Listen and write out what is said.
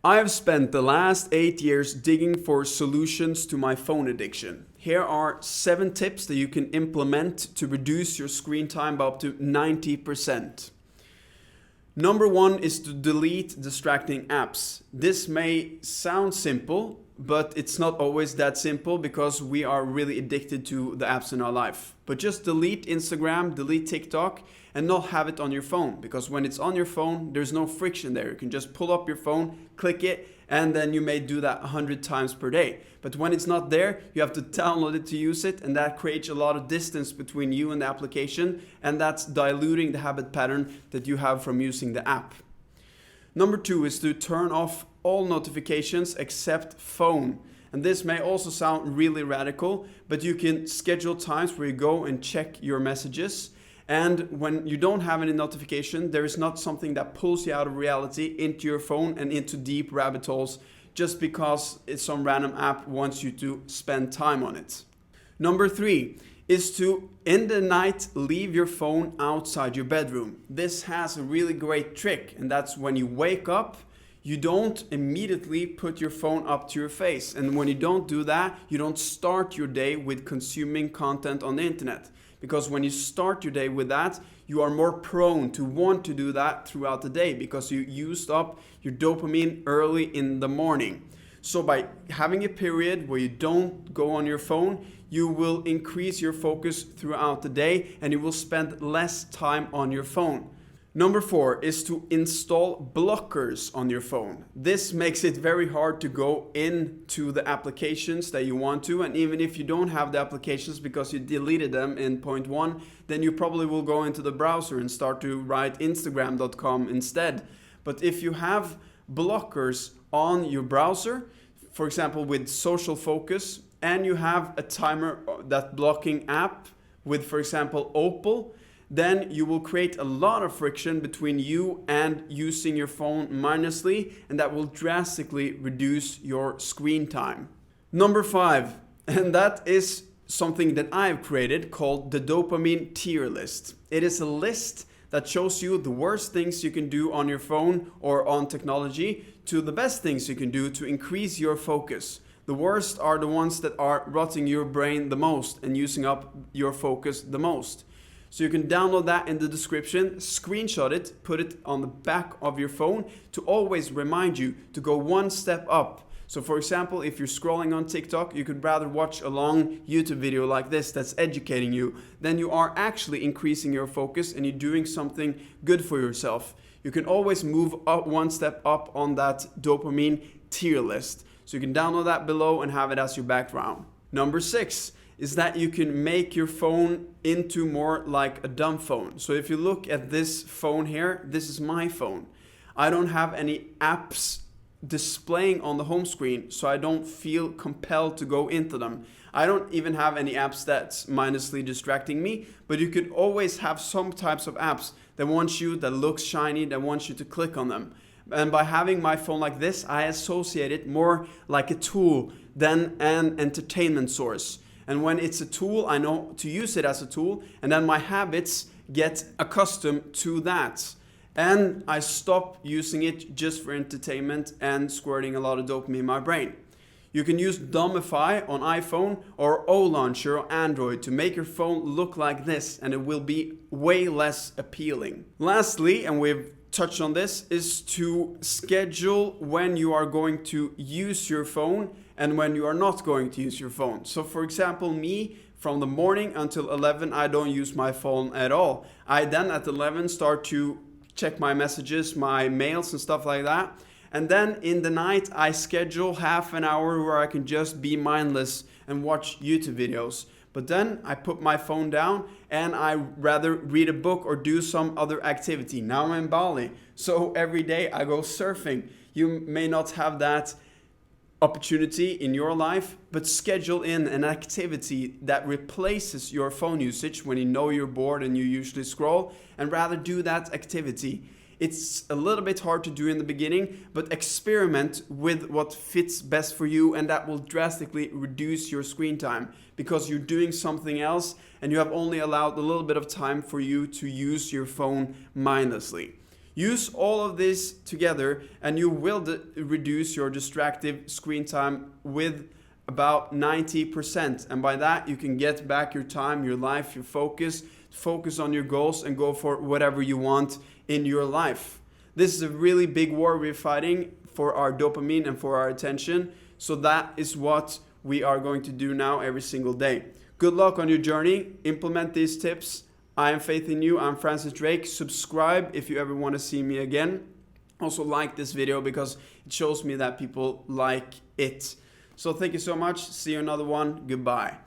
I have spent the last 8 years digging for solutions to my phone addiction. Here are 7 tips that you can implement to reduce your screen time by up to 90%. Number 1 is to delete distracting apps. This may sound simple, but it's not always that simple because we are really addicted to the apps in our life. But just delete Instagram, delete TikTok, and not have it on your phone, because when it's on your phone, there's no friction there. You can just pull up your phone, click it, and then you may do that 100 times per day. But when it's not there, you have to download it to use it, and that creates a lot of distance between you and the application, and that's diluting the habit pattern that you have from using the app. Number 2 is to turn off all notifications except phone. And this may also sound really radical, but you can schedule times where you go and check your messages. And when you don't have any notification, there is not something that pulls you out of reality into your phone and into deep rabbit holes just because it's some random app wants you to spend time on it. Number 3 is to, in the night, leave your phone outside your bedroom. This has a really great trick, and that's when you wake up, you don't immediately put your phone up to your face. And when you don't do that, you don't start your day with consuming content on the internet. Because when you start your day with that, you are more prone to want to do that throughout the day because you used up your dopamine early in the morning. So by having a period where you don't go on your phone, you will increase your focus throughout the day and you will spend less time on your phone. Number 4 is to install blockers on your phone. This makes it very hard to go into the applications that you want to, and even if you don't have the applications because you deleted them in point 1, then you probably will go into the browser and start to write Instagram.com instead. But if you have blockers on your browser, for example with social focus, and you have a timer, that blocking app with, for example, Opal, then you will create a lot of friction between you and using your phone mindlessly, and that will drastically reduce your screen time. Number 5, and that is something that I've created called the Dopamine Tier List. It is a list that shows you the worst things you can do on your phone or on technology to the best things you can do to increase your focus. The worst are the ones that are rotting your brain the most and using up your focus the most. So you can download that in the description, screenshot it, put it on the back of your phone to always remind you to go one step up. So for example, if you're scrolling on TikTok, you could rather watch a long YouTube video like this that's educating you, then you are actually increasing your focus and you're doing something good for yourself. You can always move up one step up on that dopamine tier list. So you can download that below and have it as your background. Number 6 is that you can make your phone into more like a dumb phone. So if you look at this phone here, this is my phone. I don't have any apps displaying on the home screen, so I don't feel compelled to go into them. I don't even have any apps that's mindlessly distracting me, but you could always have some types of apps that looks shiny, that wants you to click on them. And by having my phone like this, I associate it more like a tool than an entertainment source. And when it's a tool, I know to use it as a tool, and then my habits get accustomed to that. And I stop using it just for entertainment and squirting a lot of dopamine in my brain. You can use Dumbify on iPhone or O-Launcher on Android to make your phone look like this, and it will be way less appealing. Lastly, and we've touched on this, is to schedule when you are going to use your phone and when you are not going to use your phone. So for example, me, from the morning until 11, I don't use my phone at all. I then at 11 start to check my messages, my mails and stuff like that. And then in the night, I schedule half an hour where I can just be mindless and watch YouTube videos. But then I put my phone down and I rather read a book or do some other activity. Now I'm in Bali, so every day I go surfing. You may not have that opportunity in your life, but schedule in an activity that replaces your phone usage when you know you're bored and you usually scroll, and rather do that activity. It's a little bit hard to do in the beginning, but experiment with what fits best for you, and that will drastically reduce your screen time because you're doing something else and you have only allowed a little bit of time for you to use your phone mindlessly. Use all of this together and you will reduce your distractive screen time with about 90%. And by that, you can get back your time, your life, your focus on your goals and go for whatever you want in your life. This is a really big war we're fighting for our dopamine and for our attention. So that is what we are going to do now every single day. Good luck on your journey. Implement these tips. I am Faith in You. I'm Francis Drake. Subscribe if you ever want to see me again. Also like this video because it shows me that people like it. So thank you so much. See you another one. Goodbye.